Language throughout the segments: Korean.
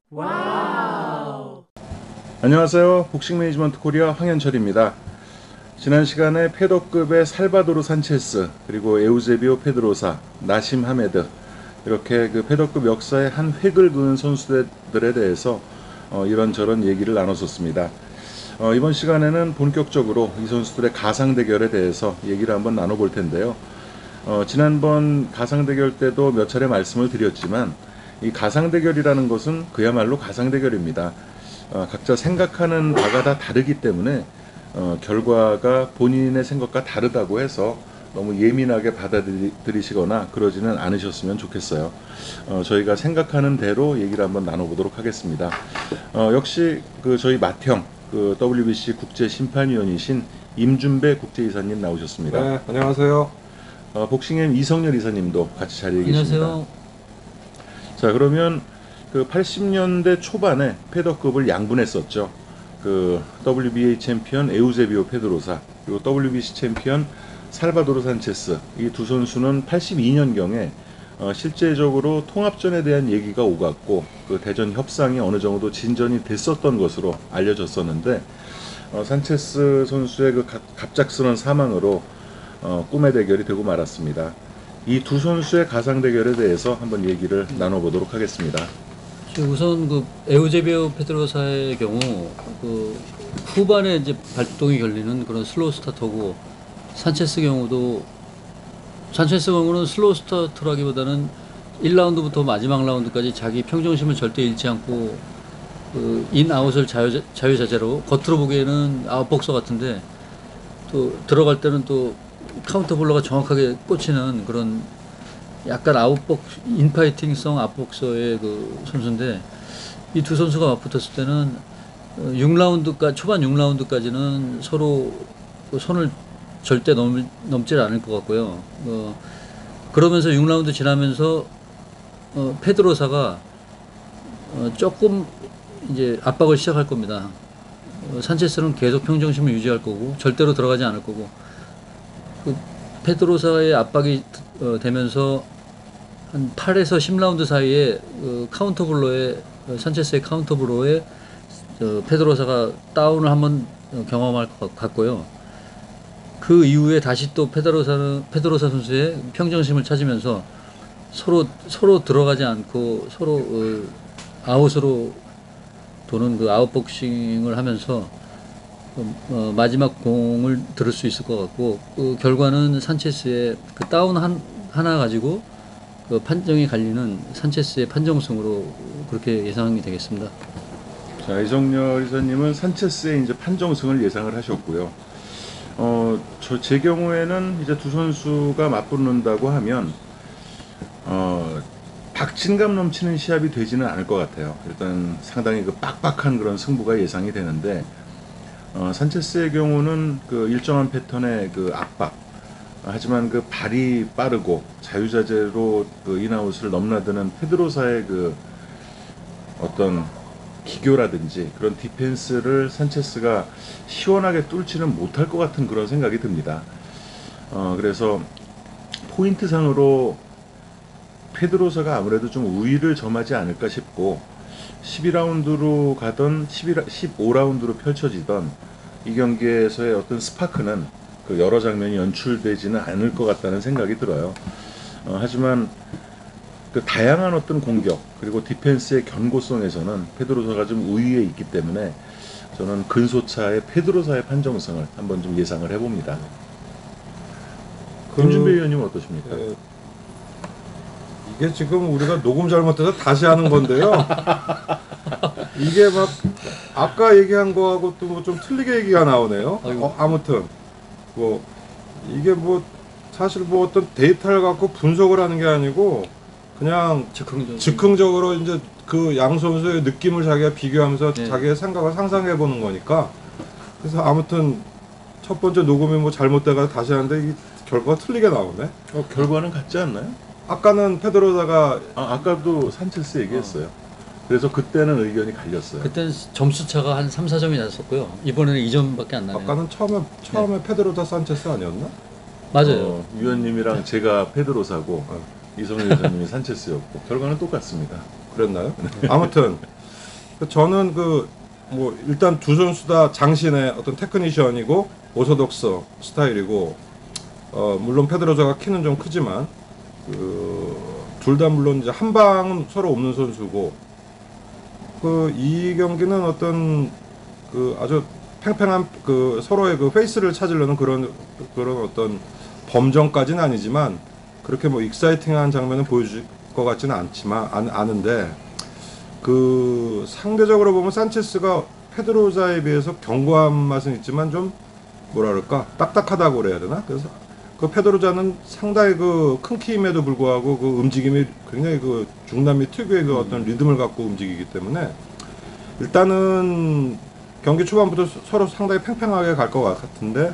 와우. 안녕하세요. 복싱 매니지먼트 코리아 황현철입니다. 지난 시간에 패더급의 살바도르 산체스, 그리고 에우제비오 페드로사, 나심 하메드, 이렇게 그 패더급 역사의 한 획을 그은 선수들에 대해서 이런저런 얘기를 나눴었습니다. 이번 시간에는 본격적으로 이 선수들의 가상 대결에 대해서 얘기를 한번 나눠볼 텐데요. 지난번 가상 대결 때도 몇 차례 말씀을 드렸지만 이 가상 대결이라는 것은 그야말로 가상 대결입니다. 각자 생각하는 바가 다 다르기 때문에 결과가 본인의 생각과 다르다고 해서 너무 예민하게 받아들이시거나 그러지는 않으셨으면 좋겠어요. 저희가 생각하는 대로 얘기를 한번 나눠보도록 하겠습니다. 역시 그 저희 맏형 그 WBC 국제심판위원이신 임준배 국제이사님 나오셨습니다. 네, 안녕하세요. 복싱엠 이성열 이사님도 같이 자리에 계십니다. 안녕하세요. 자, 그러면 그 80년대 초반에 패더급을 양분했었죠. 그 WBA 챔피언 에우제비오 페드로사, 그리고 WBC 챔피언 살바도르 산체스, 이 두 선수는 82년경에 실제적으로 통합전에 대한 얘기가 오갔고 그 대전 협상이 어느 정도 진전이 됐었던 것으로 알려졌었는데 산체스 선수의 그 갑작스런 사망으로 꿈의 대결이 되고 말았습니다. 이 두 선수의 가상 대결에 대해서 한번 얘기를 나눠보도록 하겠습니다. 우선 그 에우제비오 페드로사의 경우 그 후반에 이제 발동이 걸리는 그런 슬로우 스타터고, 산체스 경우는 슬로우 스타터라기보다는 1라운드부터 마지막 라운드까지 자기 평정심을 절대 잃지 않고 그 인아웃을 자유자재로, 겉으로 보기에는 아웃복서 같은데 또 들어갈 때는 또 카운터 블러가 정확하게 꽂히는 그런 약간 인파이팅성 아웃복서의 그 선수인데, 이 두 선수가 맞붙었을 때는 6라운드까지, 초반 6라운드까지는 서로 손을 절대 넘질 않을 것 같고요. 그러면서 6라운드 지나면서 페드로사가 조금 이제 압박을 시작할 겁니다. 산체스는 계속 평정심을 유지할 거고 절대로 들어가지 않을 거고, 그 페드로사의 압박이 되면서 한 8에서 10라운드 사이에 카운터 블로에, 산체스의 카운터 블로에 페드로사가 다운을 한번 경험할 것 같고요. 그 이후에 다시 또 페드로사 선수의 평정심을 찾으면서 서로 들어가지 않고 서로 아웃으로 도는 그 아웃복싱을 하면서 마지막 공을 들을 수 있을 것 같고, 그 결과는 산체스의 그 다운 하나 가지고 그 판정이 갈리는 산체스의 판정승으로 그렇게 예상이 되겠습니다. 자, 이성열 이사님은 산체스의 이제 판정승을 예상을 하셨고요. 제 경우에는 이제 두 선수가 맞붙는다고 하면 박진감 넘치는 시합이 되지는 않을 것 같아요. 일단 상당히 그 빡빡한 그런 승부가 예상이 되는데, 산체스의 경우는 그 일정한 패턴의 그 압박, 하지만 그 발이 빠르고 자유자재로 그 인아웃을 넘나드는 페드로사의 그 어떤 기교라든지 그런 디펜스를 산체스가 시원하게 뚫지는 못할 것 같은 그런 생각이 듭니다. 그래서 포인트상으로 페드로사가 아무래도 좀 우위를 점하지 않을까 싶고, 12라운드로 가던 15라운드로 펼쳐지던 이 경기에서의 어떤 스파크는 그 여러 장면이 연출되지는 않을 것 같다는 생각이 들어요. 하지만 그 다양한 어떤 공격 그리고 디펜스의 견고성에서는 페드로사가 좀 우위에 있기 때문에 저는 근소차의 페드로사의 판정승을 한번 좀 예상을 해봅니다. 김준배 의원님은 어떠십니까? 이게 지금 우리가 녹음 잘못해서 다시 하는 건데요. 이게 막 아까 얘기한 거하고 또 뭐 좀 틀리게 얘기가 나오네요. 아무튼 뭐 이게 뭐 사실 뭐 어떤 데이터를 갖고 분석을 하는 게 아니고 그냥 즉흥적으로 이제 그 양 선수의 느낌을 자기가 비교하면서 자기의 생각을 상상해 보는 거니까. 그래서 아무튼 첫 번째 녹음이 뭐 잘못돼가 다시 하는데 이 결과가 틀리게 나오네. 결과는 같지 않나요? 아까는 페드로사가 아까도 산체스 얘기했어요. 그래서 그때는 의견이 갈렸어요. 그때는 점수 차가 한 3, 4점이 났었고요. 이번에는 2점밖에 안 나네요. 아까는 처음에 페드로사 산체스 아니었나? 맞아요. 위원님이랑 제가 페드로사고 이성일 의원님이 산체스였고 결과는 똑같습니다. 그랬나요? 아무튼 저는 뭐 일단 두 선수 다 장신의 어떤 테크니션이고 오소독스 스타일이고 물론 페드로자가 키는 좀 크지만 둘 다 물론 이제 한 방은 서로 없는 선수고 이 경기는 어떤 아주 팽팽한 서로의 페이스를 찾으려는 그런 어떤 범정까지는 아니지만 그렇게 뭐 익사이팅한 장면은 보여줄 것 같지는 않은데 상대적으로 보면 산체스가 페드로자에 비해서 견고한 맛은 있지만 좀 뭐랄까 딱딱하다고 그래야 되나? 그래서 페드로자는 상당히 큰 키임에도 불구하고 움직임이 굉장히 중남미 특유의 어떤 리듬을 갖고 움직이기 때문에 일단은 경기 초반부터 서로 상당히 팽팽하게 갈 것 같은데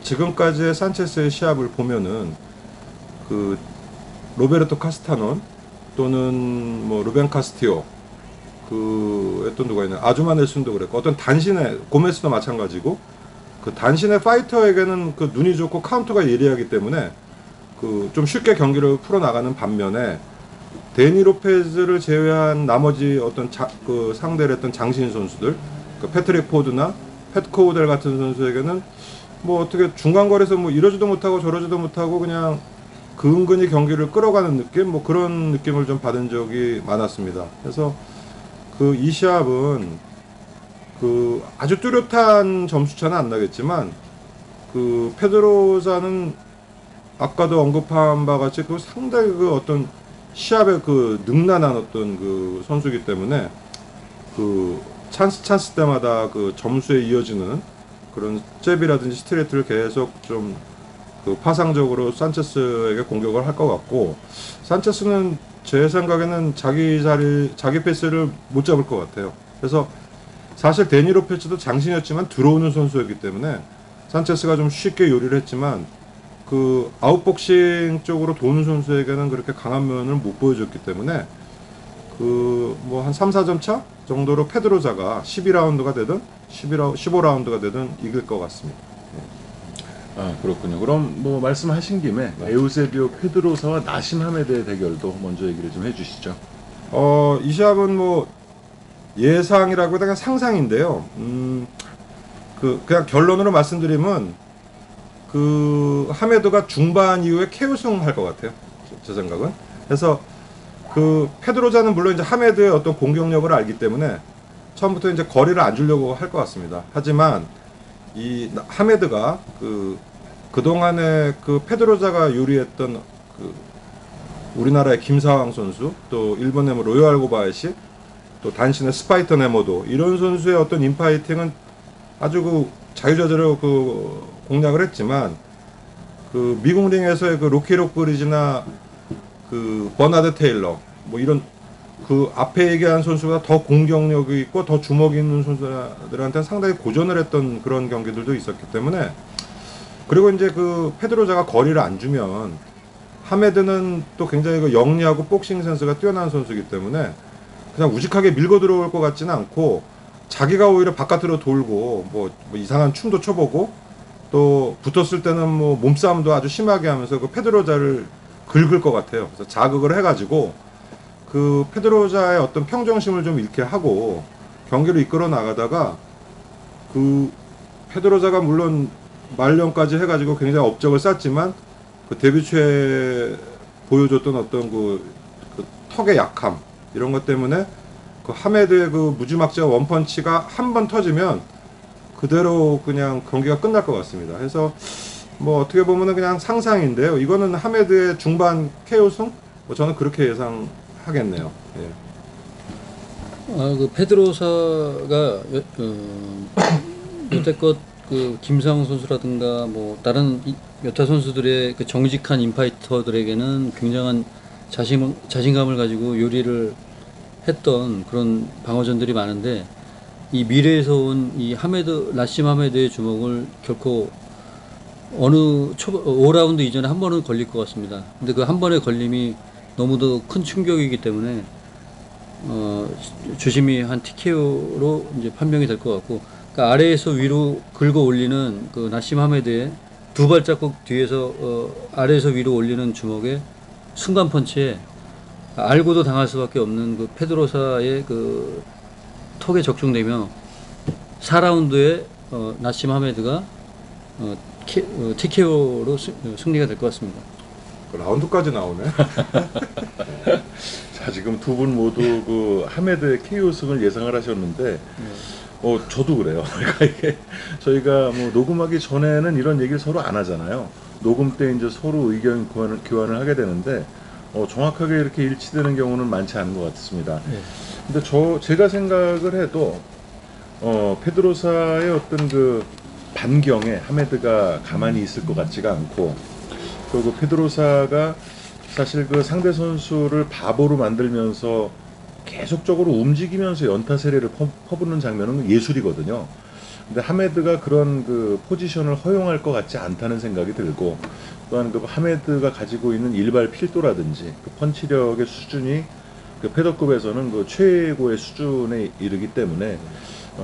지금까지의 산체스의 시합을 보면은 로베르토 카스타논 또는 뭐 루벤 카스티오 또 누가 있나 아주마 넬슨도 그랬고 어떤 단신의 고메스도 마찬가지고 단신의 파이터에게는 눈이 좋고 카운터가 예리하기 때문에 좀 쉽게 경기를 풀어나가는 반면에 데니 로페즈를 제외한 나머지 어떤 상대를 했던 장신 선수들 패트릭 포드나 팻 코우델 같은 선수에게는 뭐 어떻게 중간거리에서 뭐 이러지도 못하고 저러지도 못하고 그냥 은근히 경기를 끌어가는 느낌 뭐 그런 느낌을 좀 받은 적이 많았습니다. 그래서 이 시합은 아주 뚜렷한 점수차는 안 나겠지만 페드로자는 아까도 언급한 바와 같이 상당히 어떤 시합에 능란한 어떤 선수이기 때문에 찬스 때마다 점수에 이어지는 그런 잽이라든지 스트레이트를 계속 좀 파상적으로 산체스에게 공격을 할 것 같고 산체스는 제 생각에는 자기 페이스를 못 잡을 것 같아요. 그래서 사실 데니 로페즈도 장신이었지만 들어오는 선수였기 때문에 산체스가 좀 쉽게 요리를 했지만 아웃복싱 쪽으로 도는 선수에게는 그렇게 강한 면을 못 보여줬기 때문에 뭐 한 3, 4점 차 정도로 페드로자가 12라운드가 되든 15라운드가 되든 이길 것 같습니다. 아 그렇군요. 그럼 뭐 말씀하신 김에 에우세비오 페드로사와 나심 하메드의 대결도 먼저 얘기를 좀 해주시죠. 이 시합은 뭐 예상이라고 그냥 상상인데요. 그냥 결론으로 말씀드리면 하메드가 중반 이후에 KO승 할 것 같아요. 제 생각은. 그래서 페드로자는 물론 이제 하메드의 어떤 공격력을 알기 때문에 처음부터 이제 거리를 안 주려고 할 것 같습니다. 하지만 이 하메드가 그동안에 페드로자가 유리했던 우리나라의 김사왕 선수 또 일본의 뭐 로요알 고바야시 또 단신의 스파이터 네모도 이런 선수의 어떤 인파이팅은 아주 자유자재로 공략을 했지만 미국 링에서의 로키 록브리지나 버나드 테일러 뭐 이런 앞에 얘기한 선수보다 더 공격력이 있고 더 주먹이 있는 선수들한테는 상당히 고전을 했던 그런 경기들도 있었기 때문에 그리고 이제 페드로자가 거리를 안 주면 하메드는 또 굉장히 영리하고 복싱 센스가 뛰어난 선수이기 때문에 그냥 우직하게 밀고 들어올 것 같지는 않고 자기가 오히려 바깥으로 돌고 뭐 이상한 춤도 춰보고 또 붙었을 때는 뭐 몸싸움도 아주 심하게 하면서 페드로자를 긁을 것 같아요. 그래서 자극을 해가지고 페드로자의 어떤 평정심을 좀 잃게 하고 경기를 이끌어 나가다가 페드로자가 물론 말년까지 해가지고 굉장히 업적을 쌓지만 데뷔 초에 보여줬던 어떤 턱의 약함 이런 것 때문에 하메드의 무지막지한 원펀치가 한 번 터지면 그대로 그냥 경기가 끝날 것 같습니다. 그래서 뭐 어떻게 보면은 그냥 상상인데요. 이거는 하메드의 중반 KO승? 뭐 저는 그렇게 예상하겠네요. 예. 페드로사가 여태껏 김상훈 선수라든가 뭐 다른 여타 선수들의 정직한 인파이터들에게는 굉장한 자신감을 가지고 요리를 했던 그런 방어전들이 많은데 이 미래에서 온 이 나심 하메드의 주먹을 결코 어느 5라운드 이전에 한 번은 걸릴 것 같습니다. 근데 그 한 번의 걸림이 너무도 큰 충격이기 때문에 주심이 한 TKO로 이제 판명이 될 것 같고 그러니까 아래에서 위로 긁어 올리는 나심 하메드의 두 발자국 뒤에서 아래에서 위로 올리는 주먹의 순간 펀치에 알고도 당할 수밖에 없는 페드로사의 턱에 적중되며 4라운드에 나심 하메드가 TKO로 승리가 될 것 같습니다. 그 라운드까지 나오네. 자, 지금 두 분 모두 그 하메드의 KO 승을 예상을 하셨는데, 저도 그래요. 그러니까 이게 저희가 뭐 녹음하기 전에는 이런 얘기를 서로 안 하잖아요. 녹음 때 이제 서로 의견 교환을 하게 되는데, 정확하게 이렇게 일치되는 경우는 많지 않은 것 같습니다. 근데 제가 생각을 해도, 페드로사의 어떤 그 반경에 하메드가 가만히 있을 것 같지가 않고, 그리고 페드로사가 사실 그 상대 선수를 바보로 만들면서 계속적으로 움직이면서 연타 세례를 퍼붓는 장면은 예술이거든요. 근데 하메드가 그런 그 포지션을 허용할 것 같지 않다는 생각이 들고, 또한 그 하메드가 가지고 있는 일발 필도라든지 그 펀치력의 수준이 그 패더급에서는 그 최고의 수준에 이르기 때문에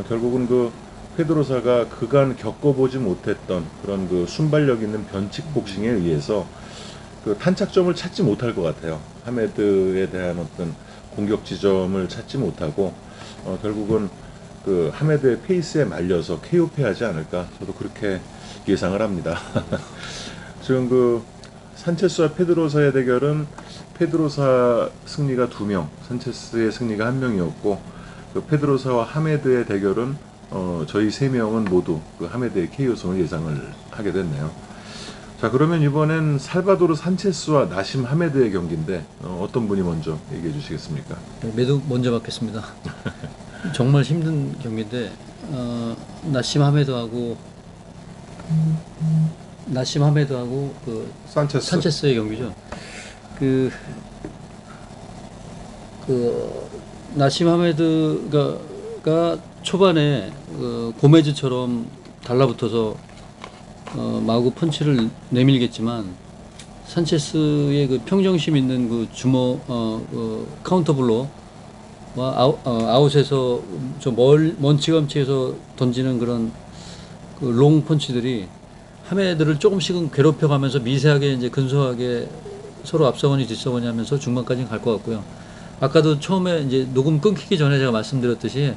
결국은 그 페드로사가 그간 겪어보지 못했던 그런 그 순발력 있는 변칙 복싱에 의해서 그 탄착점을 찾지 못할 것 같아요. 하메드에 대한 어떤 공격 지점을 찾지 못하고 결국은 그 하메드의 페이스에 말려서 KO패하지 않을까, 저도 그렇게 예상을 합니다. 지금 그 산체스와 페드로사의 대결은 페드로사 승리가 2명, 산체스의 승리가 1명이었고, 그 페드로사와 하메드의 대결은 저희 3명은 모두 그 하메드의 KO승을 예상을 하게 됐네요. 자, 그러면 이번엔 살바도르 산체스와 나심 하메드의 경기인데 어떤 분이 먼저 얘기해 주시겠습니까? 네, 매도 먼저 받겠습니다. 정말 힘든 경기인데 나심 하메드하고 그 산체스의 경기죠. 그 나심 하메드가 초반에 고메즈처럼 달라붙어서 마구 펀치를 내밀겠지만, 산체스의 그 평정심 있는 그 주먹 카운터 블로와 아웃에서 저 먼치감치에서 던지는 그런 그 롱 펀치들이 하메드를 조금씩은 괴롭혀가면서 미세하게 이제 근소하게 서로 앞서거니 뒷서거니 하면서 중반까지는 갈 것 같고요. 아까도 처음에 이제 녹음 끊기기 전에 제가 말씀드렸듯이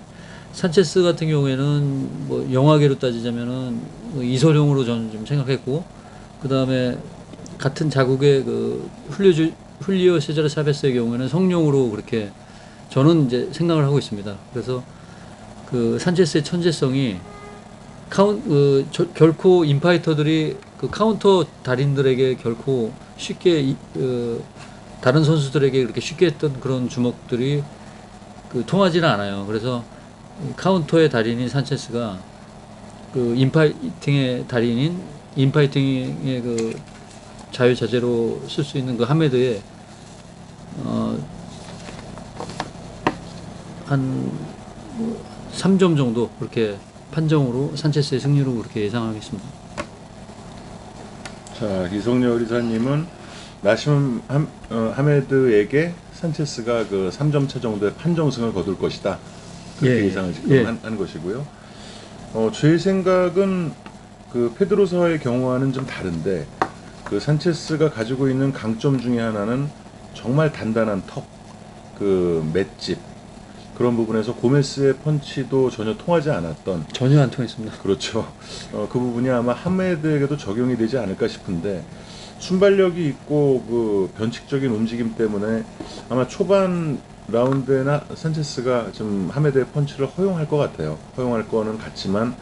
산체스 같은 경우에는 뭐 영화계로 따지자면은 뭐 이설용으로 저는 좀 생각했고, 그 다음에 같은 자국의 그 훌리오 세자르 차베스의 경우에는 성룡으로 그렇게 저는 이제 생각을 하고 있습니다. 그래서 그 산체스의 천재성이 결코 인파이터들이 그 카운터 달인들에게 결코 쉽게 다른 선수들에게 그렇게 쉽게 했던 그런 주먹들이 통하지는 않아요. 그래서 카운터의 달인인 산체스가 그 인파이팅의 달인인 인파이팅의 그 자유자재로 쓸 수 있는 그 하메드의 한 3점 정도 그렇게 판정으로 산체스의 승리로 그렇게 예상하겠습니다. 자, 이성렬 의사님은 나심 하메드에게 산체스가 그 3점 차 정도의 판정승을 거둘 것이다, 그렇게 예상을 지금 한 것이고요. 제 생각은 그 페드로사의 경우와는 좀 다른데, 그 산체스가 가지고 있는 강점 중에 하나는 정말 단단한 턱, 그 맷집, 그런 부분에서 고메스의 펀치도 전혀 통하지 않았던, 전혀 안 통했습니다. 그렇죠. 그 부분이 아마 하메드에게도 적용이 되지 않을까 싶은데, 순발력이 있고 그 변칙적인 움직임 때문에 아마 초반 라운드에나 산체스가 좀 하메드의 펀치를 허용할 것 같아요. 허용할 거는 같지만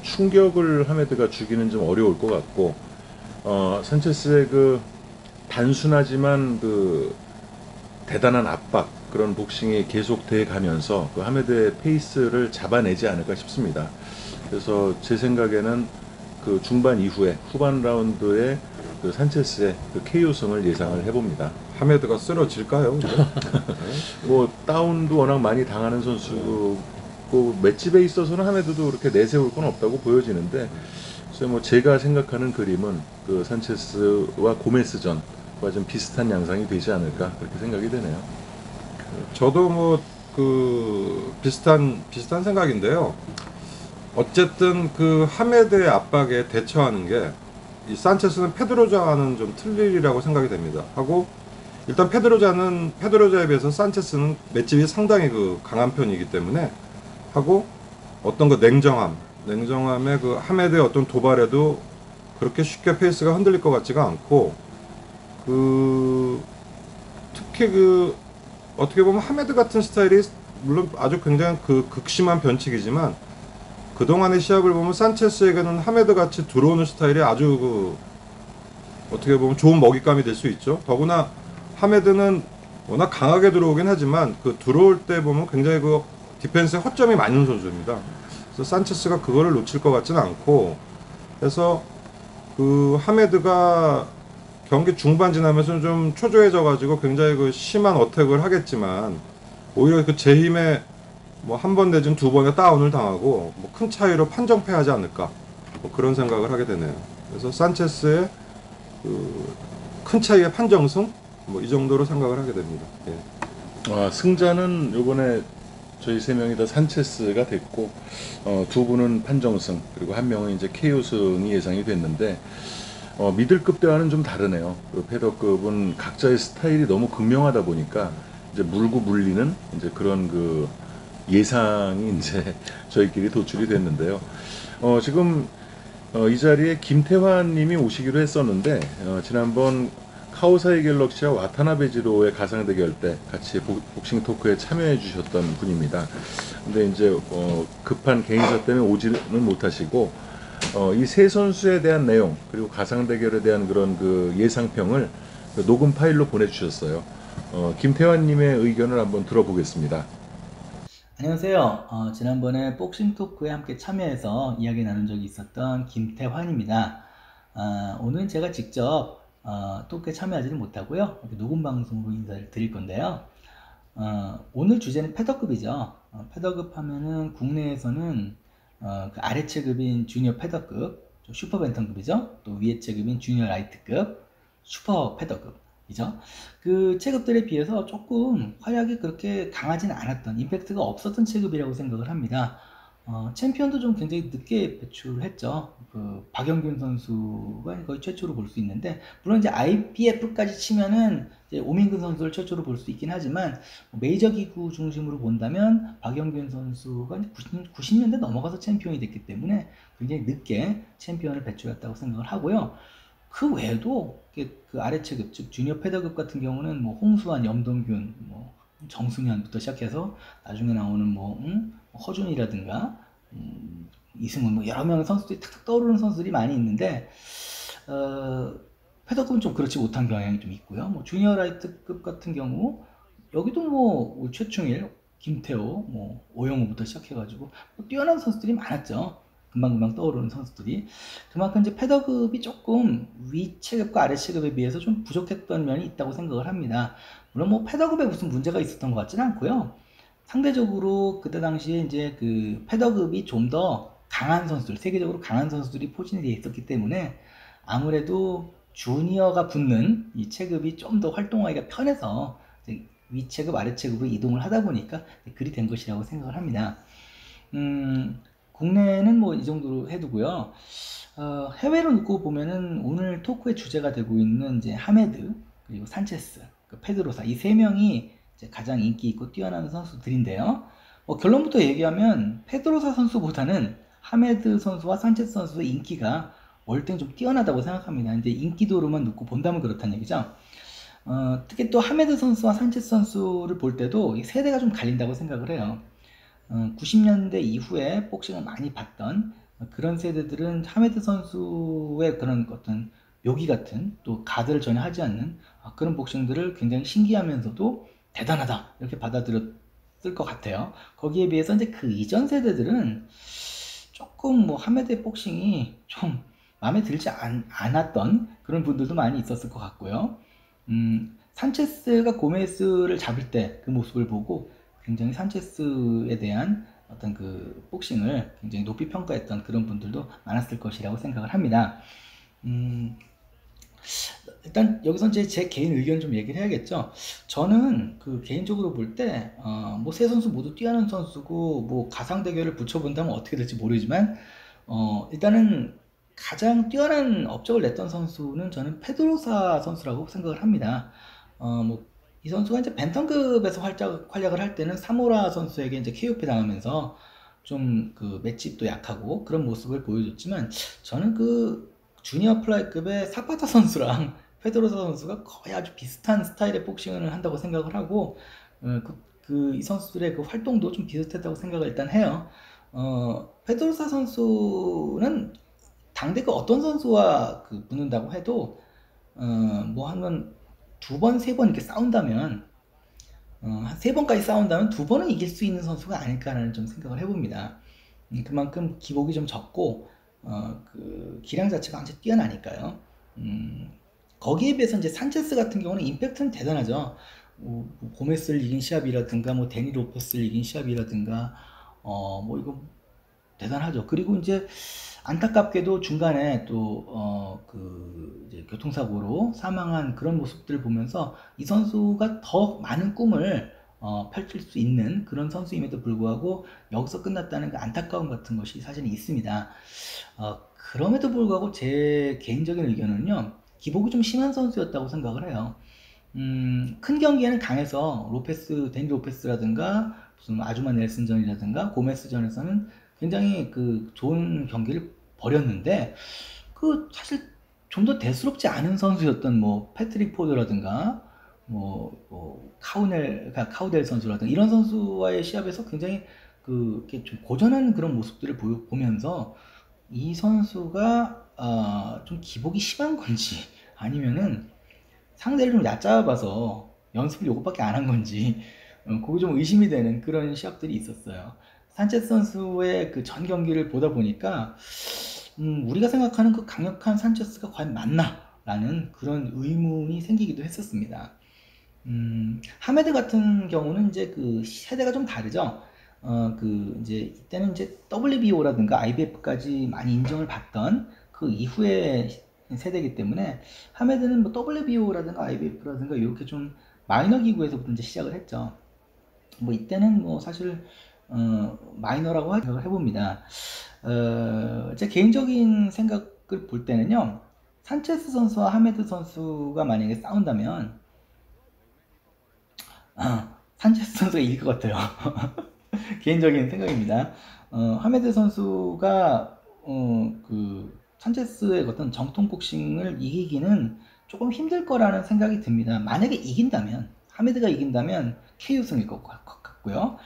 충격을 하메드가 주기는 좀 어려울 것 같고, 산체스의 그 단순하지만 그 대단한 압박, 그런 복싱이 계속돼 가면서 그 하메드의 페이스를 잡아내지 않을까 싶습니다. 그래서 제 생각에는 그 중반 이후에 후반 라운드에 그 산체스의 그 KO승을 예상을 해봅니다. 하메드가 쓰러질까요? 뭐 다운도 워낙 많이 당하는 선수고, 맷집에 있어서는 하메드도 그렇게 내세울 건 없다고 보여지는데, 그래서 뭐 제가 생각하는 그림은 그 산체스와 고메스전과 좀 비슷한 양상이 되지 않을까, 그렇게 생각이 되네요. 저도 뭐 그 비슷한 생각인데요. 어쨌든 그 하메드의 압박에 대처하는 게 이 산체스는 페드로자와는 좀 틀리리라고 생각이 됩니다. 하고 일단 페드로자에 비해서 산체스는 맷집이 상당히 그 강한 편이기 때문에 하고 어떤 그 냉정함의 그 하메드의 어떤 도발에도 그렇게 쉽게 페이스가 흔들릴 것 같지가 않고 그 특히 그 어떻게 보면 하메드 같은 스타일이 물론 아주 굉장히 그 극심한 변칙이지만 그동안의 시합을 보면 산체스에게는 하메드 같이 들어오는 스타일이 아주 그 어떻게 보면 좋은 먹잇감이 될 수 있죠. 더구나 하메드는 워낙 강하게 들어오긴 하지만 그 들어올 때 보면 굉장히 그 디펜스에 허점이 많은 선수입니다. 그래서 산체스가 그거를 놓칠 것 같지는 않고 그래서 그 하메드가 경기 중반 지나면서 좀 초조해져 가지고 굉장히 그 심한 어택을 하겠지만 오히려 그 재힘에 뭐 한 번 내지는 두 번의 다운을 당하고 뭐 큰 차이로 판정패하지 않을까 뭐 그런 생각을 하게 되네요. 그래서 산체스의 그 큰 차이의 판정승 뭐 이 정도로 생각을 하게 됩니다. 예. 승자는 요번에 저희 세 명이 다 산체스가 됐고 두 분은 판정승 그리고 한 명은 이제 KO승이 예상이 됐는데 미들급 대와는 좀 다르네요. 그 패더급은 각자의 스타일이 너무 극명하다 보니까 이제 물고 물리는 이제 그런 그 예상이 이제 저희끼리 도출이 됐는데요. 지금 이 자리에 김태환 님이 오시기로 했었는데 지난번 카오사이 갤럭시와 와타나베지로의 가상 대결 때 같이 복싱 토크에 참여해 주셨던 분입니다. 근데 이제 급한 개인사 때문에 오지는 못하시고 이 세 선수에 대한 내용 그리고 가상 대결에 대한 그런 그 예상평을 녹음 파일로 보내주셨어요. 김태환 님의 의견을 한번 들어보겠습니다. 안녕하세요. 지난번에 복싱 토크에 함께 참여해서 이야기 나눈 적이 있었던 김태환입니다. 오늘은 제가 직접 토크에 참여하지는 못하고요. 녹음 방송으로 인사를 드릴 건데요. 오늘 주제는 패더급이죠. 패더급 하면은 국내에서는 그 아래 체급인 주니어 패더급, 슈퍼 벤턴급이죠. 또 위에 체급인 주니어 라이트급, 슈퍼 패더급이죠. 그 체급들에 비해서 조금 활약이 그렇게 강하지는 않았던, 임팩트가 없었던 체급이라고 생각을 합니다. 챔피언도 좀 굉장히 늦게 배출했죠. 그 박영균 선수가 거의 최초로 볼 수 있는데, 물론 이제 IBF까지 치면은 이제 오민근 선수를 최초로 볼 수 있긴 하지만 메이저 기구 중심으로 본다면 박영균 선수가 90년대 넘어가서 챔피언이 됐기 때문에 굉장히 늦게 챔피언을 배출했다고 생각을 하고요. 그 외에도 그 아래 체급, 즉 주니어 패더급 같은 경우는 뭐 홍수환, 염동균, 뭐 정승현부터 시작해서 나중에 나오는 뭐 허준이라든가 이승훈 뭐 여러 명의 선수들이 탁탁 떠오르는 선수들이 많이 있는데 패더급은 좀 그렇지 못한 경향이 좀 있고요. 뭐 주니어 라이트급 같은 경우 여기도 뭐 최충일, 김태호, 뭐 오영우부터 시작해가지고 뭐 뛰어난 선수들이 많았죠. 금방금방 떠오르는 선수들이. 그만큼 이제 패더급이 조금 위 체급과 아래 체급에 비해서 좀 부족했던 면이 있다고 생각을 합니다. 물론 뭐 패더급에 무슨 문제가 있었던 것 같지는 않고요. 상대적으로 그때 당시에 이제 그 패더급이 좀 더 강한 선수들, 세계적으로 강한 선수들이 포진이 되어 있었기 때문에 아무래도 주니어가 붙는 이 체급이 좀 더 활동하기가 편해서 위 체급, 아래 체급으로 이동을 하다 보니까 그리 된 것이라고 생각을 합니다. 국내는 뭐 이 정도로 해두고요. 해외로 놓고 보면은 오늘 토크의 주제가 되고 있는 이제 하메드 그리고 산체스, 그 페드로사 이 세 명이 이제 가장 인기 있고 뛰어난 선수들인데요. 결론부터 얘기하면 페드로사 선수보다는 하메드 선수와 산체스 선수의 인기가 월등히 좀 뛰어나다고 생각합니다. 이제 인기도로만 놓고 본다면 그렇다는 얘기죠. 특히 또 하메드 선수와 산체스 선수를 볼 때도 이 세대가 좀 갈린다고 생각을 해요. 90년대 이후에 복싱을 많이 봤던 그런 세대들은 하메드 선수의 그런 어떤 묘기 같은 또 가드를 전혀 하지 않는 그런 복싱들을 굉장히 신기하면서도 대단하다 이렇게 받아들였을 것 같아요. 거기에 비해서 이제 그 이전 세대들은 조금 뭐 하메드의 복싱이 좀 마음에 들지 않았던 그런 분들도 많이 있었을 것 같고요. 산체스가 고메스를 잡을 때 그 모습을 보고 굉장히 산체스에 대한 어떤 그 복싱을 굉장히 높이 평가했던 그런 분들도 많았을 것이라고 생각을 합니다. 일단 여기서 이제 제 개인 의견 좀 얘기를 해야겠죠. 저는 그 개인적으로 볼 때 뭐 세 선수 모두 뛰어난 선수고 뭐 가상 대결을 붙여본다면 어떻게 될지 모르지만 일단은 가장 뛰어난 업적을 냈던 선수는 저는 페드로사 선수라고 생각을 합니다. 뭐 이 선수가 이제 벤턴급에서 활약을 할 때는 사모라 선수에게 이제 KOP 당하면서 좀 그 맷집도 약하고 그런 모습을 보여줬지만 저는 그 주니어 플라이급의 사파타 선수랑 페드로사 선수가 거의 아주 비슷한 스타일의 복싱을 한다고 생각을 하고 이 선수들의 그 활동도 좀 비슷했다고 생각을 일단 해요. 페드로사 선수는 당대가 어떤 선수와 그 붙는다고 해도 뭐 하면 두 번, 세 번 이렇게 싸운다면 한 세 번까지 싸운다면 두 번은 이길 수 있는 선수가 아닐까라는 좀 생각을 해봅니다. 그만큼 기복이 좀 적고 그 기량 자체가 완전 뛰어나니까요. 거기에 비해서 이제 산체스 같은 경우는 임팩트는 대단하죠. 뭐 고메스를 이긴 시합이라든가 뭐 데니 로페스를 이긴 시합이라든가 뭐 이거 대단하죠. 그리고 이제 안타깝게도 중간에 또 이제 교통사고로 사망한 그런 모습들을 보면서 이 선수가 더 많은 꿈을 펼칠 수 있는 그런 선수임에도 불구하고 여기서 끝났다는 그 안타까움 같은 것이 사실은 있습니다. 그럼에도 불구하고 제 개인적인 의견은요, 기복이 좀 심한 선수였다고 생각을 해요. 큰 경기에는 강해서 데니 로페스라든가 무슨 아주마 넬슨전이라든가 고메스전에서는 굉장히 그 좋은 경기를 벌였는데 그 사실 좀 더 대수롭지 않은 선수였던 뭐 패트릭 포드라든가 카우델 선수라든가 이런 선수와의 시합에서 굉장히 이렇게 좀 고전한 그런 모습들을 보면서 이 선수가 좀 기복이 심한 건지 아니면은 상대를 좀 얕잡아서 연습을 요것밖에 안 한 건지 그거 좀 의심이 되는 그런 시합들이 있었어요. 산체스 선수의 그 전 경기를 보다 보니까 우리가 생각하는 그 강력한 산체스가 과연 맞나? 라는 그런 의문이 생기기도 했었습니다. 하메드 같은 경우는 이제 그 세대가 좀 다르죠. 이제 이때는 이제 WBO라든가 IBF까지 많이 인정을 받던 그 이후의 세대이기 때문에 하메드는 뭐 WBO라든가 IBF라든가 이렇게 좀 마이너 기구에서부터 이제 시작을 했죠. 뭐 이때는 뭐 사실 마이너라고 생각을 해봅니다. 제 개인적인 생각을 볼 때는요, 산체스 선수와 하메드 선수가 만약에 싸운다면 산체스 선수가 이길 것 같아요. 개인적인 생각입니다. 하메드 선수가 산체스의 어떤 정통 복싱을 이기기는 조금 힘들 거라는 생각이 듭니다. 만약에 이긴다면, 하메드가 이긴다면 KO승일 것 같고요.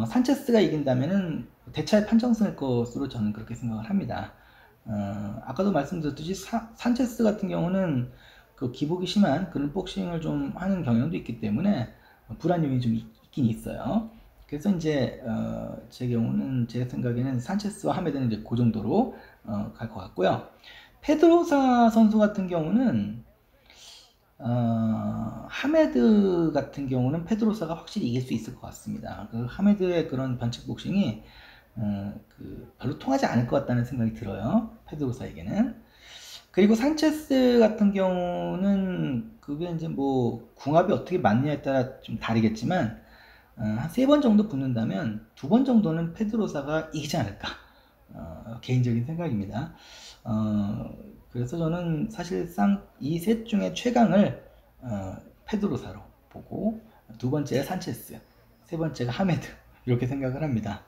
산체스가 이긴다면은 대차의 판정승일 것으로 저는 그렇게 생각을 합니다. 아까도 말씀드렸듯이 산체스 같은 경우는 그 기복이 심한 그런 복싱을 좀 하는 경향도 있기 때문에 불안 요인이 좀 있긴 있어요. 그래서 이제 제 경우는 제 생각에는 산체스와 하메드는 이제 그 정도로 갈 것 같고요. 페드로사 선수 같은 경우는 하메드 같은 경우는 페드로사가 확실히 이길 수 있을 것 같습니다. 그 하메드의 그런 변칙 복싱이 별로 통하지 않을 것 같다는 생각이 들어요. 페드로사에게는. 그리고 산체스 같은 경우는 그게 이제 뭐 궁합이 어떻게 맞느냐에 따라 좀 다르겠지만 한 3번 정도 붙는다면 2번 정도는 페드로사가 이기지 않을까. 개인적인 생각입니다. 그래서 저는 사실상 이 셋 중에 최강을 페드로사로 보고 두 번째가 산체스, 세 번째가 하메드 이렇게 생각을 합니다.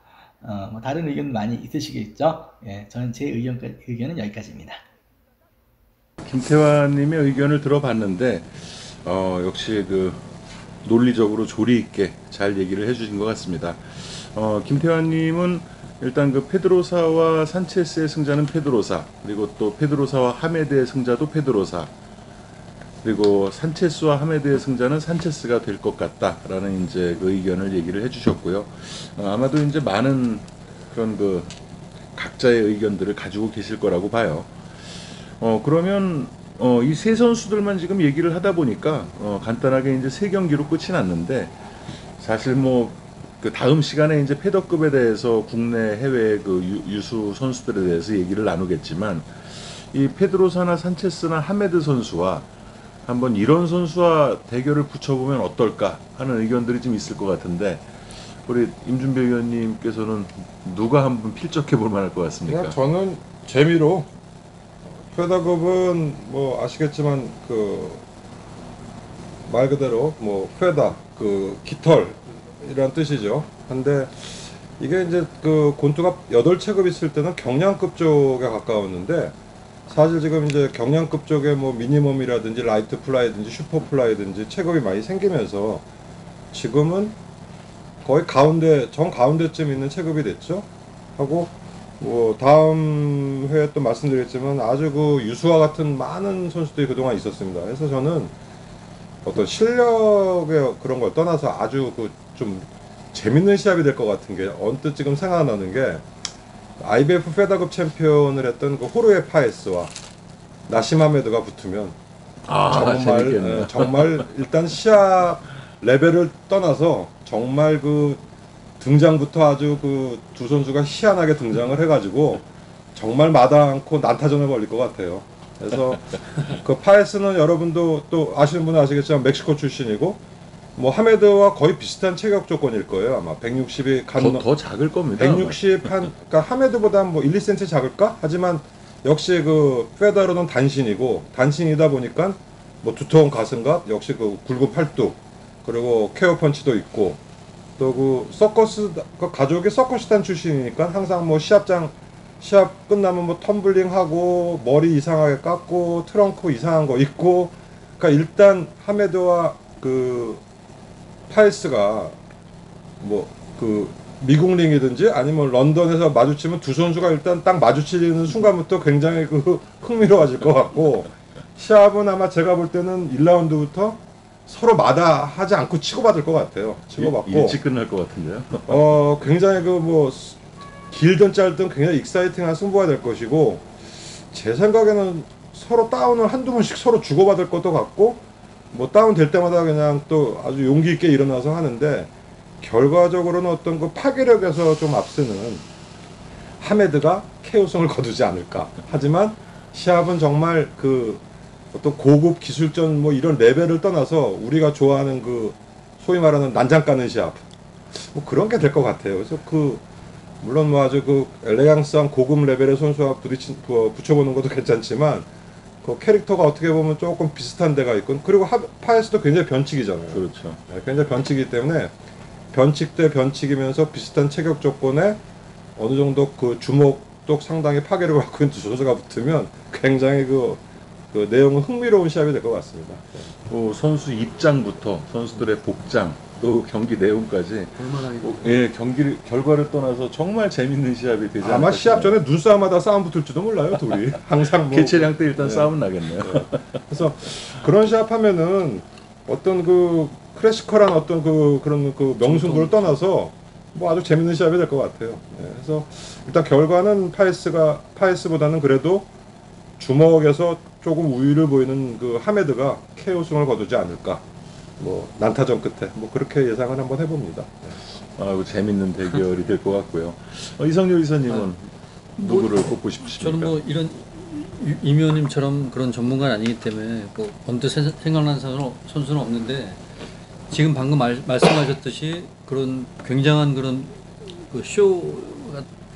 뭐 다른 의견 많이 있으시겠죠? 예, 저는 제 의견은 여기까지입니다. 김태환님의 의견을 들어봤는데 역시 그 논리적으로 조리 있게 잘 얘기를 해주신 것 같습니다. 김태환님은 일단 그 페드로사와 산체스의 승자는 페드로사, 그리고 또 페드로사와 하메드의 승자도 페드로사, 그리고 산체스와 하메드의 승자는 산체스가 될 것 같다라는 이제 그 의견을 얘기를 해주셨고요. 아마도 이제 많은 그런 그 각자의 의견들을 가지고 계실 거라고 봐요. 그러면 이 세 선수들만 지금 얘기를 하다 보니까 간단하게 이제 3경기로 끝이 났는데 사실 뭐 그 다음 시간에 이제 패더급에 대해서 국내 해외 그 유수 선수들에 대해서 얘기를 나누겠지만 이 페드로사나 산체스나 하메드 선수와 한번 이런 선수와 대결을 붙여보면 어떨까 하는 의견들이 좀 있을 것 같은데 우리 임준배 위원님께서는 누가 한번 필적해 볼 만할 것 같습니까? 그냥 저는 재미로 페더급은 뭐 아시겠지만 그 말 그대로 뭐 페다 그 깃털 이란 뜻이죠. 근데 이게 이제 그 곤투가 8체급 있을 때는 경량급 쪽에 가까웠는데 사실 지금 이제 경량급 쪽에 뭐 미니멈이라든지 라이트 플라이든지 슈퍼 플라이든지 체급이 많이 생기면서 지금은 거의 가운데 정 가운데쯤 있는 체급이 됐죠. 하고 뭐 다음 회에 또 말씀드렸지만 아주 그 유수와 같은 많은 선수들이 그동안 있었습니다. 그래서 저는 어떤 실력의 그런 걸 떠나서 아주 그 좀 재밌는 시합이 될 것 같은 게 언뜻 지금 생각나는 게 IBF 페더급 챔피언을 했던 그 호르헤 파에스와 나심 하메드가 붙으면 재밌겠네요. 정말 일단 시합 레벨을 떠나서 정말 그 등장부터 아주 그 두 선수가 희한하게 등장을 해가지고 정말 마다 않고 난타전을 벌릴 것 같아요. 그래서 그 파에스는 여러분도 또 아시는 분은 아시겠지만 멕시코 출신이고 뭐 하메드와 거의 비슷한 체격 조건일 거예요. 아마 160이 더 작을 겁니다. 160 한, 그러니까 하메드보다 뭐 1, 2cm 작을까? 하지만 역시 그 페더러는 단신이다 보니까 뭐 두터운 가슴과 역시 그 굵은 팔뚝 그리고 케어 펀치도 있고 또 그 서커스 그 가족이 서커스단 출신이니까 항상 뭐 시합 끝나면 뭐 텀블링 하고 머리 이상하게 깎고 트렁크 이상한 거 입고 그러니까 일단 하메드와 그 파이스가 뭐 그 미국 링이든지 아니면 런던에서 마주치면 두 선수가 일단 딱 마주치는 순간부터 굉장히 그 흥미로워질 것 같고 시합은 아마 제가 볼 때는 1라운드부터 서로 마다하지 않고 치고받을 것 같아요. 치고받고 일찍 끝날 것 같은데요. 굉장히 그 뭐 길든 짧든 굉장히 익사이팅한 승부가 될 것이고 제 생각에는 서로 다운을 한두 번씩 서로 주고받을 것도 같고 뭐 다운 될 때마다 그냥 또 아주 용기 있게 일어나서 하는데 결과적으로는 어떤 그 파괴력에서 좀 앞서는 하메드가 KO승을 거두지 않을까. 하지만 시합은 정말 그 어떤 고급 기술전 뭐 이런 레벨을 떠나서 우리가 좋아하는 그 소위 말하는 난장 까는 시합 뭐 그런 게 될 것 같아요. 그래서 그 물론 뭐 아주 그 엘레강스한 고급 레벨의 선수와 붙여보는 것도 괜찮지만 그 캐릭터가 어떻게 보면 조금 비슷한 데가 있고 그리고 파에스도 굉장히 변칙이잖아요. 그렇죠. 네, 굉장히 변칙이기 때문에 변칙 대 변칙이면서 비슷한 체격 조건에 어느 정도 그 주먹도 상당히 파괴력을 갖고 있는 두 선수가 붙으면 굉장히 그 내용은 흥미로운 시합이 될 것 같습니다. 뭐 선수 입장부터 선수들의 복장 또 경기 내용까지 경기 결과를 떠나서 정말 재밌는 시합이 되지 않을까 아마 시합 싶네요. 전에 눈싸움하다 싸움 붙을지도 몰라요, 둘이. 항상 뭐 개체량 때 일단 네. 싸움은 나겠네요. 그래서 그런 시합하면은 어떤 그 클래시컬한 어떤 그런 그 명승부를 떠나서 뭐 아주 재밌는 시합이 될 것 같아요. 네, 그래서 일단 결과는 파이스보다는 그래도 주먹에서 조금 우위를 보이는 그 하메드가 KO승을 거두지 않을까. 뭐 난타전 끝에 뭐 그렇게 예상을 한번 해봅니다. 네. 아이고 재밌는 대결이 될 것 같고요. 이성렬 이사님은 누구를 꼽고 싶으십니까? 저는 뭐 이런 임 의원님처럼 그런 전문가는 아니기 때문에 뭐 언뜻 생각나는 선수는 없는데 지금 방금 말씀하셨듯이 그런 굉장한 그런 그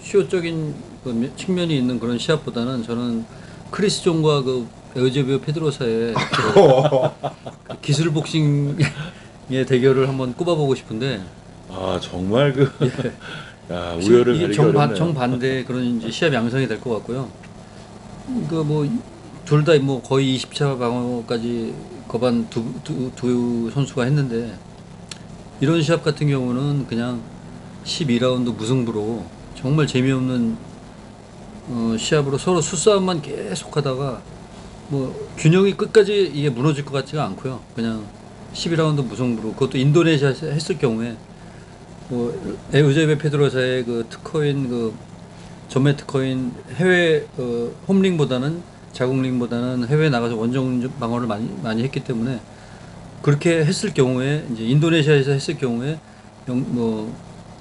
쇼적인 그 측면이 있는 그런 시합보다는 저는 크리스 존과 그 에우제비오 페드로사의 그 기술 복싱의 대결을 한번 꼽아보고 싶은데 정말 그 예. 야, 우열을 이게 가리기 어렵네요. 정반대 그런 이제 시합 양상이 될 것 같고요. 그 뭐 둘 다 뭐 거의 20차 방어까지 거반 두 선수가 했는데 이런 시합 같은 경우는 그냥 12라운드 무승부로 정말 재미없는 시합으로 서로 수싸움만 계속하다가 뭐 균형이 끝까지 이게 무너질 것 같지가 않고요. 그냥 12라운드 무승부로 그것도 인도네시아에서 했을 경우에 뭐 에우제베 페드로사의 그 특허인 그 전매 특허인 해외 홈링보다는 자국링보다는 해외 나가서 원정 방어를 많이 했기 때문에 그렇게 했을 경우에 이제 인도네시아에서 했을 경우에 뭐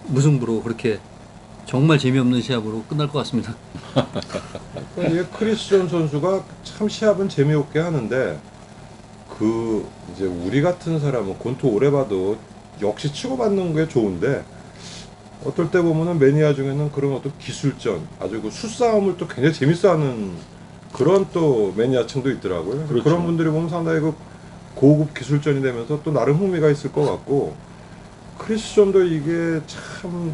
무승부로 그렇게 정말 재미없는 시합으로 끝날 것 같습니다. 이게 크리스 존 선수가 참 시합은 재미없게 하는데 그 이제 우리 같은 사람은 곤투 오래 봐도 역시 치고받는 게 좋은데 어떨 때 보면은 매니아 중에는 그런 어떤 기술전 아주 그 수싸움을 또 굉장히 재밌어하는 그런 또 매니아층도 있더라고요. 그렇죠. 그런 분들이 보면 상당히 그 고급 기술전이 되면서 또 나름 흥미가 있을 것 같고 크리스 존도 이게 참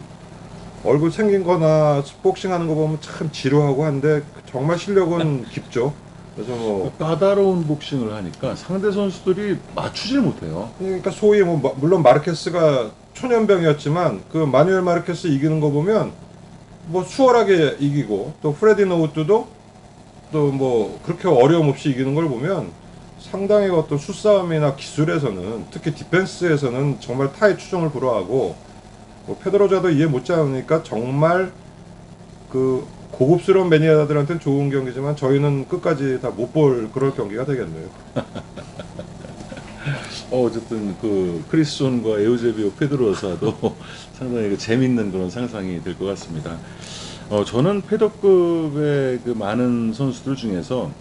얼굴 생긴 거나 복싱하는 거 보면 참 지루하고 한데 정말 실력은 깊죠. 그래서 뭐 까다로운 복싱을 하니까 상대 선수들이 맞추질 못해요. 그러니까 소위 뭐 물론 마르케스가 초년병이었지만 그 마누엘 마르케스 이기는 거 보면 뭐 수월하게 이기고 또 프레디 노우트도 또 뭐 그렇게 어려움 없이 이기는 걸 보면 상당히 어떤 수싸움이나 기술에서는 특히 디펜스에서는 정말 타의 추종을 불허하고 뭐 페드로자도 이해 못지않으니까 정말 그 고급스러운 매니아들한테는 좋은 경기지만 저희는 끝까지 다 못 볼 그런 경기가 되겠네요. 어쨌든 그 크리스존과 에우제비오 페드로사도 상당히 그 재밌는 그런 상상이 될 것 같습니다. 저는 패더급의 그 많은 선수들 중에서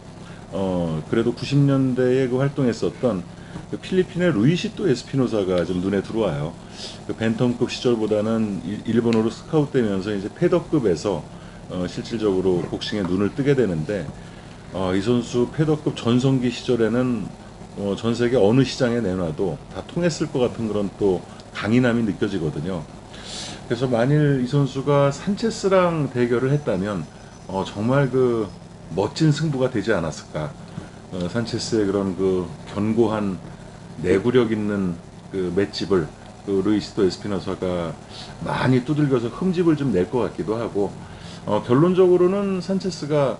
그래도 90년대에 그 활동했었던 그 필리핀의 루이시토 에스피노사가 좀 눈에 들어와요. 그 벤텀급 시절보다는 일본어로 스카웃되면서 이제 패더급에서 실질적으로 복싱에 눈을 뜨게 되는데 이 선수 패더급 전성기 시절에는 전 세계 어느 시장에 내놔도 다 통했을 것 같은 그런 또 강인함이 느껴지거든요. 그래서 만일 이 선수가 산체스랑 대결을 했다면 정말 그 멋진 승부가 되지 않았을까. 산체스의 그런 그 견고한 내구력 있는 그 맷집을 그 루이시토 에스피노사가 많이 두들겨서 흠집을 좀 낼 것 같기도 하고 결론적으로는 산체스가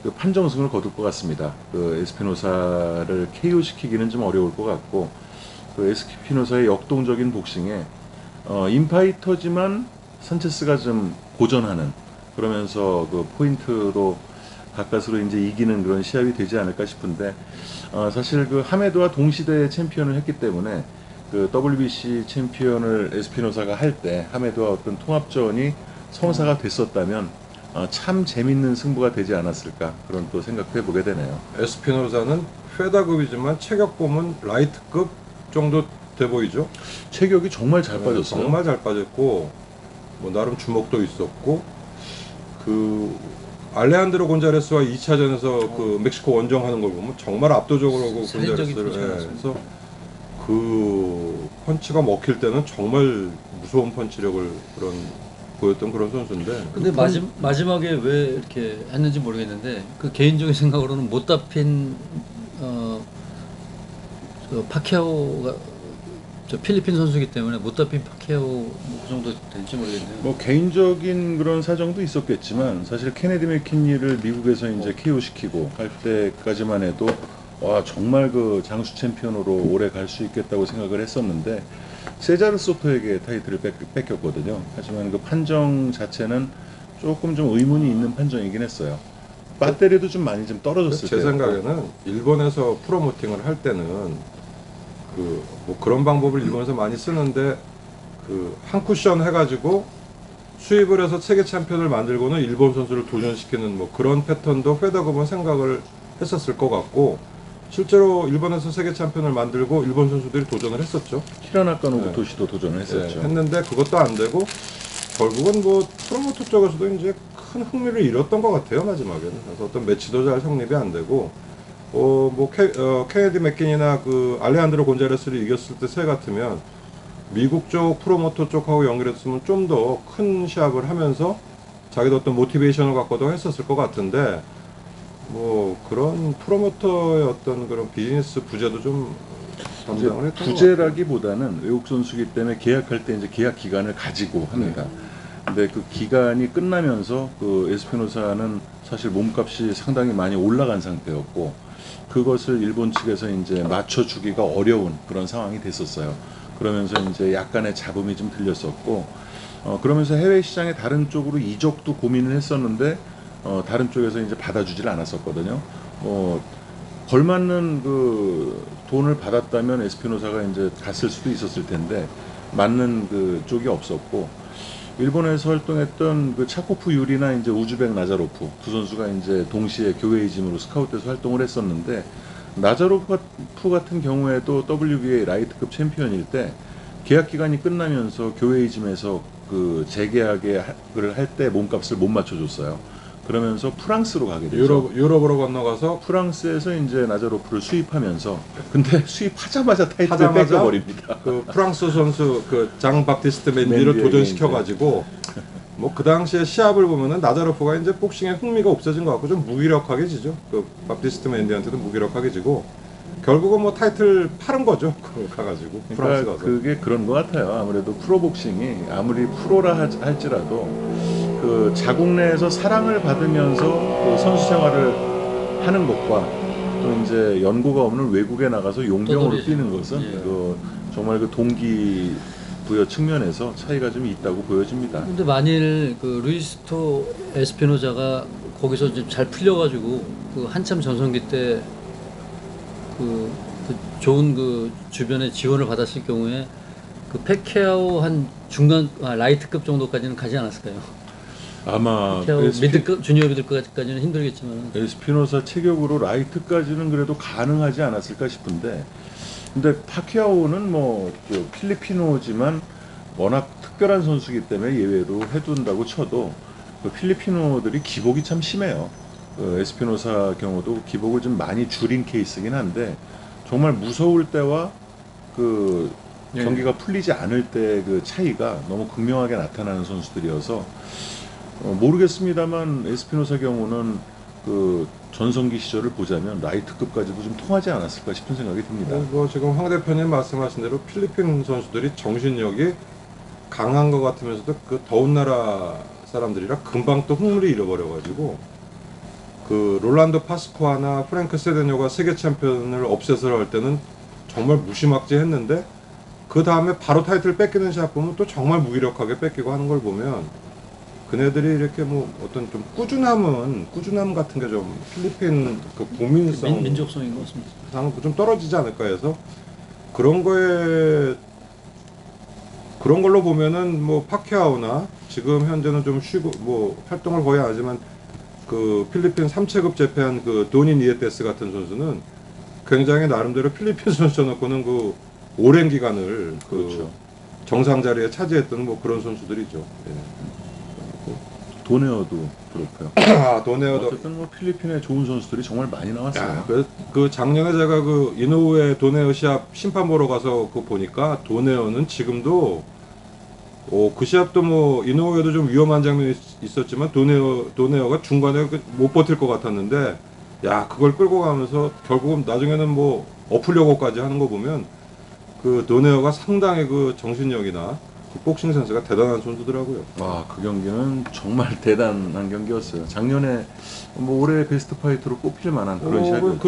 그 판정승을 거둘 것 같습니다. 그 에스피노사를 KO 시키기는 좀 어려울 것 같고 그 에스피노사의 역동적인 복싱에 인파이터지만 산체스가 좀 고전하는 그러면서 그 포인트로 가까스로 이제 이기는 그런 시합이 되지 않을까 싶은데 사실 그 하메드와 동시대에 챔피언을 했기 때문에 그 WBC 챔피언을 에스피노사가 할 때 하메드와 어떤 통합전이 성사가 됐었다면 참 재밌는 승부가 되지 않았을까 그런 또 생각도 해보게 되네요. 에스피노사는 페다급이지만 체격 보면 라이트급 정도 돼 보이죠. 체격이 정말 잘 빠졌어요. 정말 잘 빠졌고 뭐 나름 주먹도 있었고 그 알레한드로 곤자레스와 2차전에서 그 멕시코 원정하는 걸 보면 정말 압도적으로 그 곤자레스를 그래서 그 펀치가 먹힐 때는 정말 무서운 펀치력을 보였던 그런 선수인데. 근데 마지막에 왜 이렇게 했는지 모르겠는데 그 개인적인 생각으로는 못 잡힌 파키아오가 저 필리핀 선수이기 때문에 못 잡힌 파키아오 그 정도 될지 모르겠네요. 뭐 개인적인 그런 사정도 있었겠지만 사실 케네디 맥킨리를 미국에서 이제 KO 시키고 할 때까지만 해도 와 정말 그 장수 챔피언으로 오래 갈 수 있겠다고 생각을 했었는데 세자르 소토에게 타이틀을 뺏겼거든요. 하지만 그 판정 자체는 조금 좀 의문이 있는 판정이긴 했어요. 배터리도 좀 많이 좀 떨어졌을 제 때였고. 생각에는 일본에서 프로모팅을 할 때는 그 뭐 그런 방법을 일본에서 많이 쓰는데 그 한 쿠션 해가지고 수입을 해서 세계 챔피언을 만들고는 일본 선수를 도전시키는 뭐 그런 패턴도 페더급은 생각을 했었을 것 같고 실제로 일본에서 세계 챔피언을 만들고 일본 선수들이 도전을 했었죠. 히라나카 노부토시도 도전을 했었죠. 했는데 그것도 안 되고 결국은 뭐 프로모터 쪽에서도 이제 큰 흥미를 잃었던 것 같아요 마지막에는. 그래서 어떤 매치도 잘 성립이 안 되고 뭐 케네디 맥킨이나 그 알레한드로 곤자레스를 이겼을 때 새 같으면 미국 쪽 프로모터 쪽하고 연결했으면 좀 더 큰 시합을 하면서 자기도 어떤 모티베이션을 갖고도 했었을 것 같은데 뭐 그런 프로모터의 어떤 그런 비즈니스 부재도 좀 담당을 했던 부재라기보다는 외국 선수기 때문에 계약할 때 이제 계약 기간을 가지고 합니다. 근데 그 기간이 끝나면서 그 에스피노사는 사실 몸값이 상당히 많이 올라간 상태였고 그것을 일본 측에서 이제 맞춰주기가 어려운 그런 상황이 됐었어요. 그러면서 이제 약간의 잡음이 좀 들렸었고 그러면서 해외 시장의 다른 쪽으로 이적도 고민을 했었는데 다른 쪽에서 이제 받아주질 않았었거든요. 걸맞는 그 돈을 받았다면 에스피노사가 이제 갔을 수도 있었을 텐데 맞는 그 쪽이 없었고 일본에서 활동했던 그 차코프 유리나 이제 우즈벡 나자로프 두 선수가 이제 동시에 교회이즘으로 스카웃돼서 활동을 했었는데 나자로프 같은 경우에도 WBA 라이트급 챔피언일 때 계약 기간이 끝나면서 교회이즘에서 그 재계약을 할 때 몸값을 못 맞춰줬어요. 그러면서 프랑스로 가게 되죠. 유럽으로 건너가서 프랑스에서 이제 나자로프를 수입하면서 근데 수입하자마자 타이틀을 뺏겨버립니다. 그 프랑스 선수 그 장 바티스트 맨디를 도전시켜가지고 뭐 그 당시에 시합을 보면은 나자로프가 이제 복싱에 흥미가 없어진 것 같고 좀 무기력하게 지죠. 그 바티스트 맨디한테도 무기력하게 지고 결국은 뭐 타이틀 팔은 거죠. 그걸 가가지고 프랑스 그러니까 가서. 그게 그런 것 같아요. 아무래도 프로복싱이 아무리 프로라 할지라도 그 자국 내에서 사랑을 받으면서 그 선수 생활을 하는 것과 또 이제 연고가 없는 외국에 나가서 용병으로 떠돌이죠. 뛰는 것은 예. 그 정말 그 동기부여 측면에서 차이가 좀 있다고 보여집니다. 근데 만일 그 루이스토 에스피노자가 거기서 좀 잘 풀려가지고 그 한참 전성기 때 그 좋은 그 주변의 지원을 받았을 경우에 그 페케아오 한 중간 라이트급 정도까지는 가지 않았을까요? 아마 페케아오 미들급 주니어 미들급까지는 힘들겠지만 에스피노사 체격으로 라이트까지는 그래도 가능하지 않았을까 싶은데, 근데 파키아오는 뭐그 필리피노지만 워낙 특별한 선수기 때문에 예외로 해둔다고 쳐도 그 필리피노들이 기복이 참 심해요. 그 에스피노사 경우도 기복을 좀 많이 줄인 케이스긴 한데 정말 무서울 때와 그 예. 경기가 풀리지 않을 때 그 차이가 너무 극명하게 나타나는 선수들이어서 모르겠습니다만 에스피노사 경우는 그 전성기 시절을 보자면 라이트급까지도 좀 통하지 않았을까 싶은 생각이 듭니다. 뭐 지금 황 대표님 말씀하신 대로 필리핀 선수들이 정신력이 강한 것 같으면서도 그 더운 나라 사람들이라 금방 또 흥미를 잃어버려가지고 그 롤란도 파스코아나 프랭크 세데뇨가 세계 챔피언을 업셋을 할 때는 정말 무시막지했는데 그 다음에 바로 타이틀 뺏기는 시합 보면 또 정말 무기력하게 뺏기고 하는 걸 보면 그네들이 이렇게 뭐 어떤 좀 꾸준함 같은 게 좀 필리핀 그 국민성 민족성인 것 같습니다. 좀 떨어지지 않을까 해서 그런 걸로 보면은 뭐 파키아오나 지금 현재는 좀 쉬고 뭐 활동을 거의 안 하지만 그 필리핀 3체급 제패한 그 도니 니에테스 같은 선수는 굉장히 나름대로 필리핀 선수놓고는 그 오랜 기간을 그 그렇죠. 정상 자리에 차지했던 뭐 그런 선수들이죠. 예. 도네어도 그렇고요. 아, 도네어도 어쨌든 뭐 필리핀에 좋은 선수들이 정말 많이 나왔어요. 야, 그 작년에 제가 그 이노우에 도네어 시합 심판 보러 가서 그 보니까 도네어는 지금도 그 시합도 뭐 이노우에도 좀 위험한 장면이 있었지만 도네어가 중간에 못 버틸 것 같았는데 야 그걸 끌고 가면서 결국은 나중에는 뭐 엎으려고까지 하는 거 보면 그 도네어가 상당히 그 정신력이나 그 복싱 센스가 대단한 선수더라고요. 그 경기는 정말 대단한 경기였어요. 작년에 뭐 올해 베스트 파이터로 꼽힐 만한 그런 시합이었죠.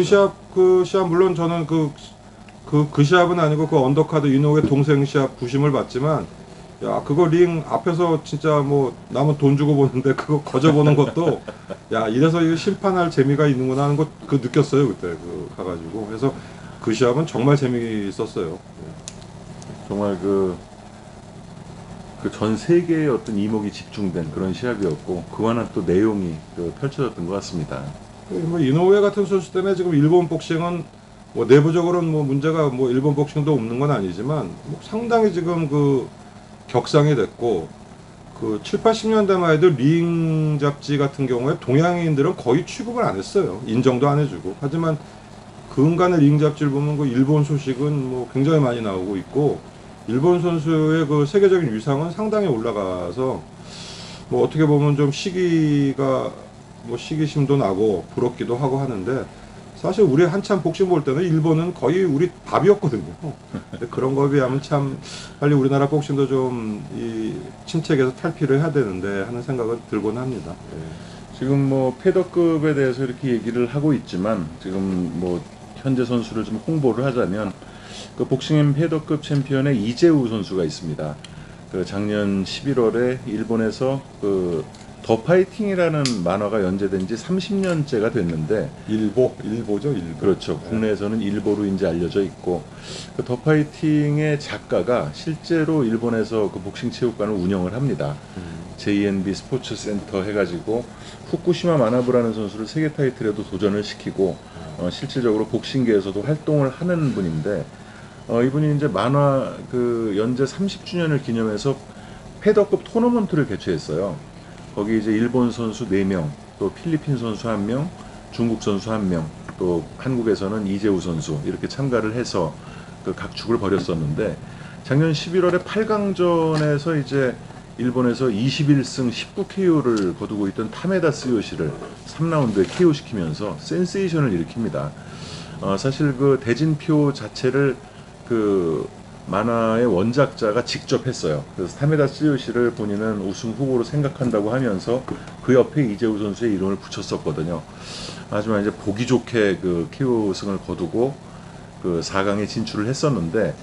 그 시합 물론 저는 그 시합은 아니고 그 언더카드 이노우의 동생 시합 부심을 받지만 야 그거 링 앞에서 진짜 뭐 남은 돈 주고 보는데 그거 거저 보는 것도 야 이래서 이거 심판할 재미가 있는구나 하는 거 그 느꼈어요 그때 그 가가지고. 그래서 그 시합은 정말 재미있었어요. 정말 그 전 세계의 어떤 이목이 집중된 그런 시합이었고 그와는 또 내용이 펼쳐졌던 것 같습니다. 뭐 이노우에 같은 선수 때문에 지금 일본 복싱은 뭐 내부적으로는 뭐 문제가 뭐 일본 복싱도 없는 건 아니지만 뭐 상당히 지금 그 격상이 됐고 그 7, 80년대만 해도 링 잡지 같은 경우에 동양인들은 거의 취급을 안 했어요. 인정도 안 해주고. 하지만 그간의 링 잡지를 보면 그 일본 소식은 뭐 굉장히 많이 나오고 있고 일본 선수의 그 세계적인 위상은 상당히 올라가서 뭐 어떻게 보면 좀 시기심도 나고 부럽기도 하고 하는데 사실 우리 한참 복싱 볼 때는 일본은 거의 우리 밥이었거든요. 근데 그런 거에 비하면 참 빨리 우리나라 복싱도 좀 이 침체기에서 탈피를 해야 되는데 하는 생각은 들곤 합니다. 지금 뭐 패더급에 대해서 이렇게 얘기를 하고 있지만 지금 뭐 현재 선수를 좀 홍보를 하자면 그 복싱 패더급 챔피언의 이재우 선수가 있습니다. 그 작년 11월에 일본에서 그 더 파이팅이라는 만화가 연재된 지 30년째가 됐는데 일보죠. 그렇죠. 국내에서는 일보로 이제 알려져 있고 그 더 파이팅의 작가가 실제로 일본에서 그 복싱 체육관을 운영을 합니다. JNB 스포츠 센터 해가지고 후쿠시마 마나부라는 선수를 세계 타이틀에도 도전을 시키고 실질적으로 복싱계에서도 활동을 하는 분인데 이분이 이제 만화 그 연재 30주년을 기념해서 패더급 토너먼트를 개최했어요. 거기 이제 일본 선수 4명, 또 필리핀 선수 1명, 중국 선수 1명, 또 한국에서는 이재우 선수 이렇게 참가를 해서 그 각축을 벌였었는데 작년 11월에 8강전에서 이제 일본에서 21승 19KO를 거두고 있던 타메다 스요시를 3라운드에 KO시키면서 센세이션을 일으킵니다. 사실 그 대진표 자체를 그 만화의 원작자가 직접 했어요. 그래서 타메다 스요시를 본인은 우승 후보로 생각한다고 하면서 그 옆에 이재우 선수의 이름을 붙였었거든요. 하지만 이제 보기 좋게 그 KO승을 거두고 그 4강에 진출을 했었는데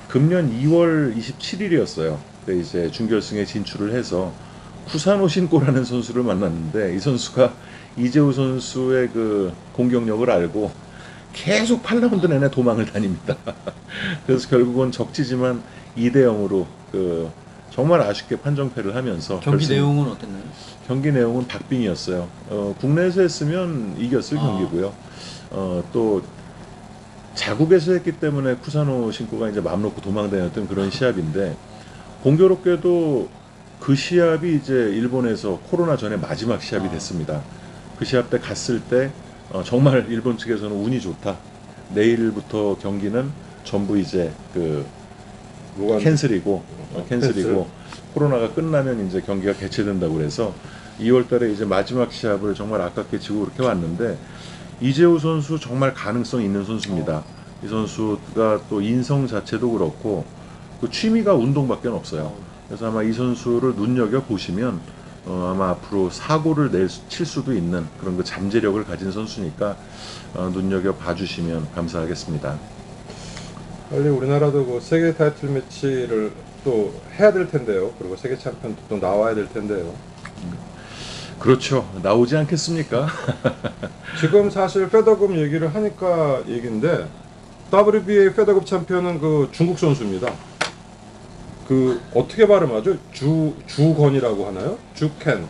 금년 2월 27일이었어요. 이제 준결승에 진출을 해서 쿠사노 신고라는 선수를 만났는데 이 선수가 이재우 선수의 그 공격력을 알고 계속 8라운드 내내 도망을 다닙니다. 그래서 결국은 적지지만 2대 0으로 그 정말 아쉽게 판정패를 하면서 경기 내용은 어땠나요? 경기 내용은 박빙이었어요. 국내에서 했으면 이겼을 경기고요. 또 자국에서 했기 때문에 쿠사노 신고가 이제 마음 놓고 도망다녔던 그런 시합인데 공교롭게도 그 시합이 이제 일본에서 코로나 전에 마지막 시합이 됐습니다. 그 시합 때 갔을 때 정말 일본 측에서는 운이 좋다. 내일부터 경기는 전부 이제 그 캔슬이고 코로나가 끝나면 이제 경기가 개최된다고 그래서 2월달에 이제 마지막 시합을 정말 아깝게 지고 그렇게 왔는데 이재우 선수 정말 가능성 있는 선수입니다. 이 선수가 또 인성 자체도 그렇고 그 취미가 운동밖에 없어요. 그래서 아마 이 선수를 눈여겨 보시면 아마 앞으로 사고를 칠 수도 있는 그런 그 잠재력을 가진 선수니까 눈여겨 봐주시면 감사하겠습니다. 빨리 우리나라도 그 세계 타이틀 매치를 또 해야 될 텐데요. 그리고 세계 챔피언도 또 나와야 될 텐데요. 그렇죠. 나오지 않겠습니까? 지금 사실 페더급 얘기를 하니까 얘기인데 WBA 페더급 챔피언은 그 중국 선수입니다. 그 어떻게 발음하죠? 주건이라고 하나요? 주켄.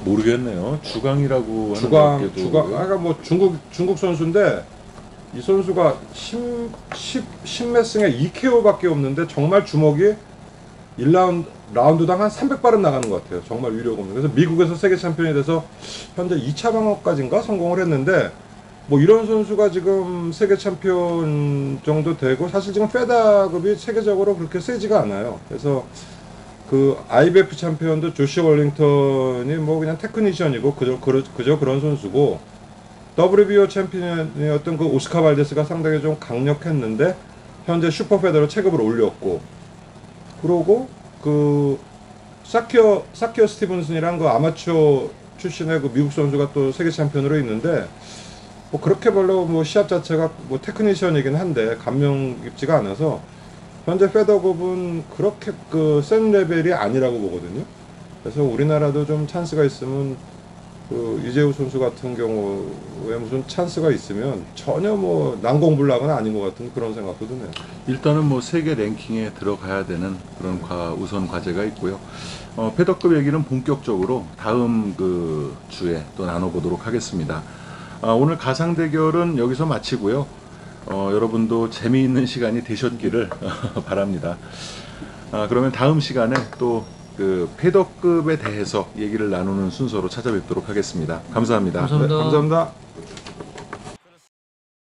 모르겠네요. 주강이라고 하는 것 같기도. 주강. 아까 뭐 중국 선수인데 이 선수가 10몇 승에 2KO밖에 없는데 정말 주먹이 1라운드당 한 300발은 나가는 것 같아요. 정말 위력 없는. 그래서 미국에서 세계 챔피언이 돼서 현재 2차 방어까지인가 성공을 했는데 뭐 이런 선수가 지금 세계 챔피언 정도 되고 사실 지금 페다급이 세계적으로 그렇게 세지가 않아요. 그래서 그 IBF 챔피언도 조시 월링턴이 뭐 그냥 테크니션이고 그저 그런 선수고 WBO 챔피언이었던 그 오스카 발데스가 상당히 좀 강력했는데 현재 슈퍼 페더로 체급을 올렸고 그러고 그 사키어 스티븐슨이란 그 아마추어 출신의 그 미국 선수가 또 세계 챔피언으로 있는데 뭐 그렇게 별로 뭐 시합 자체가 뭐 테크니션이긴 한데 감명 깊지가 않아서 현재 페더급은 그렇게 그 센 레벨이 아니라고 보거든요. 그래서 우리나라도 좀 찬스가 있으면 그 이재우 선수 같은 경우에 무슨 찬스가 있으면 전혀 뭐 난공불락은 아닌 것 같은 그런 생각도 드네요. 일단은 뭐 세계 랭킹에 들어가야 되는 그런 우선 과제가 있고요. 패더급 얘기는 본격적으로 다음 그 주에 또 나눠보도록 하겠습니다. 오늘 가상 대결은 여기서 마치고요. 여러분도 재미있는 시간이 되셨기를 바랍니다. 그러면 다음 시간에 또 그 패더급에 대해서 얘기를 나누는 순서로 찾아뵙도록 하겠습니다. 감사합니다. 감사합니다. 네, 감사합니다.